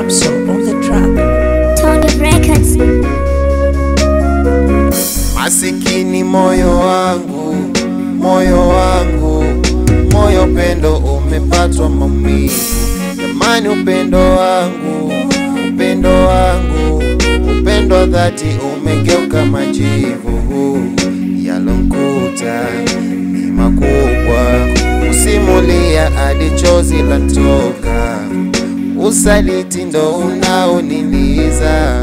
Rapso on the track. Tony Records. Masikini moyo wangu, moyo wangu, moyo pendo umepatwa maumivu. Jamani upendo wangu, upendo wangu, upendo dhati umegeuka majivu. Yalonkuta ni makubwa, usimulia hadi chozi latoka. Usaliti ndo unaoniliza,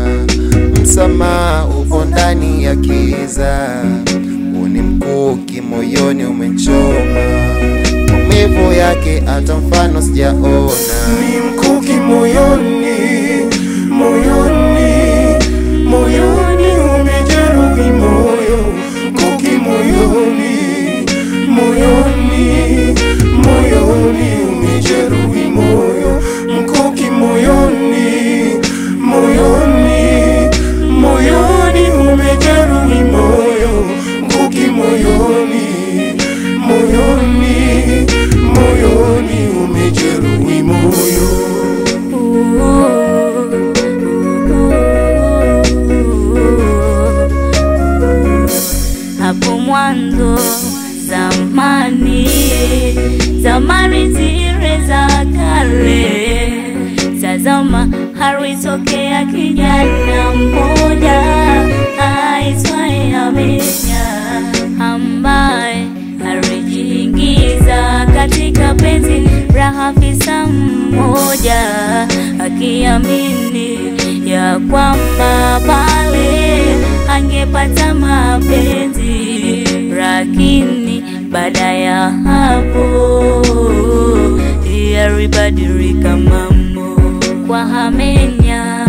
msamaha upo ndani ya kiza. Uni mkuki moyoni umechoma, maumivu yake hata mfano sijaona. Ni mkuki moyoni, moyoni, moyoni umejeruhi moyo. Mkuki moyoni, moyoni, moyoni umejeruhi moyo. Mkuki moyoni, moyoni, moyoni umejeruhi moyo. Mkuki moyoni, moyoni, moyoni umejeruhi moyo. Hapo mwanzo zamani, zamani zile za kale, tazama alitokea kijana mmoja aitwaye Amenya, ambaye alijiingiza katika penzi la afisa mmoja, akiamini ya kwamba pale angepata mapenzi. Lakini baada ya hapo yalibadilika mambo kwa Amenya,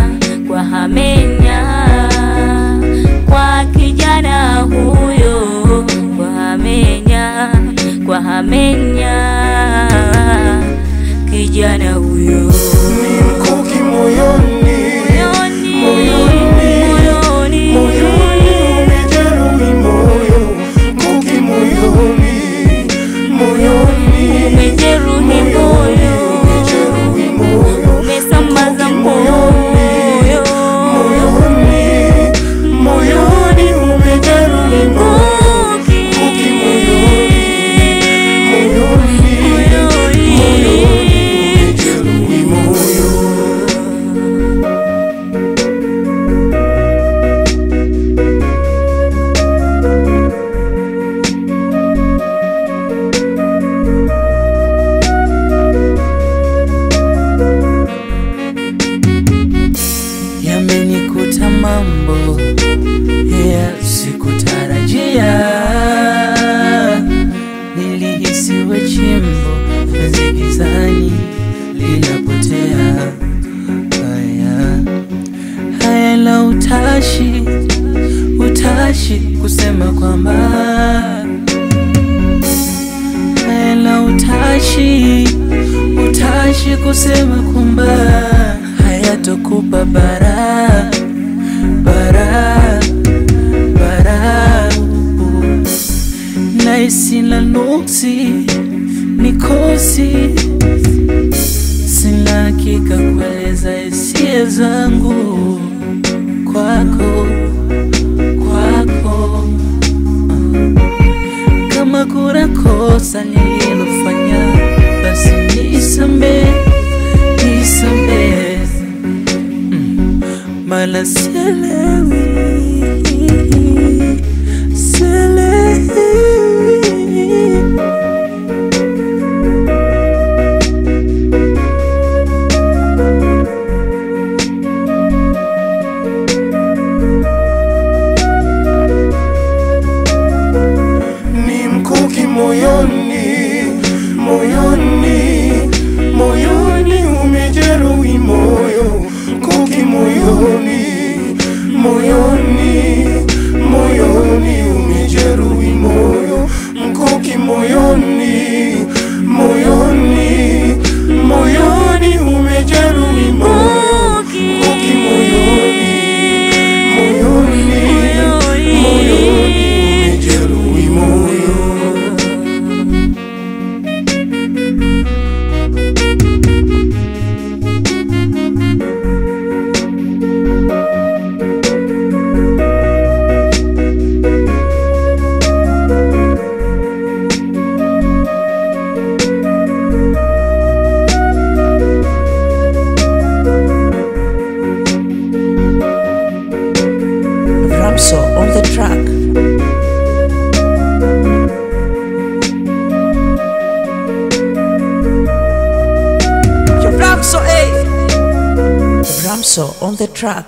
kwa Amenya, kwa kijana huyo, kwa Amenya, kwa Amenya, kijana huyo. Ni mkuki moyoni, moyoni, moyoni umejeruhi moyo. Mkuki moyoni, moyoni umejeruhi moyo, umejeruhi moyo. umesambaza moyo, moyoni, moyoni umejeruhi moyo. Mkuki moyoni, moyoni, moyoni umejeruhi moyo. Yamenikuta mambo sikutarajia, nilihisi wechimbo penzi gizani linapotea. Haya la utashi, utashi kusema kwamba, haya la utashi, utashi kusema kwamba hayatokupa bara, bara, bara. Naisi la nuksi, mikosi, sina hakika kueleza hisia zangu kwako, kwako. Kama kuna kosa nililofanya, basi nisamehe, nisamehe. Mala sielewi, sielewi. Ni mkuki moyoni, moyoni, moyoni umejeruhi moyo. Mkuki moyoni, moyoni, moyoni umejeruhi Samso on the track.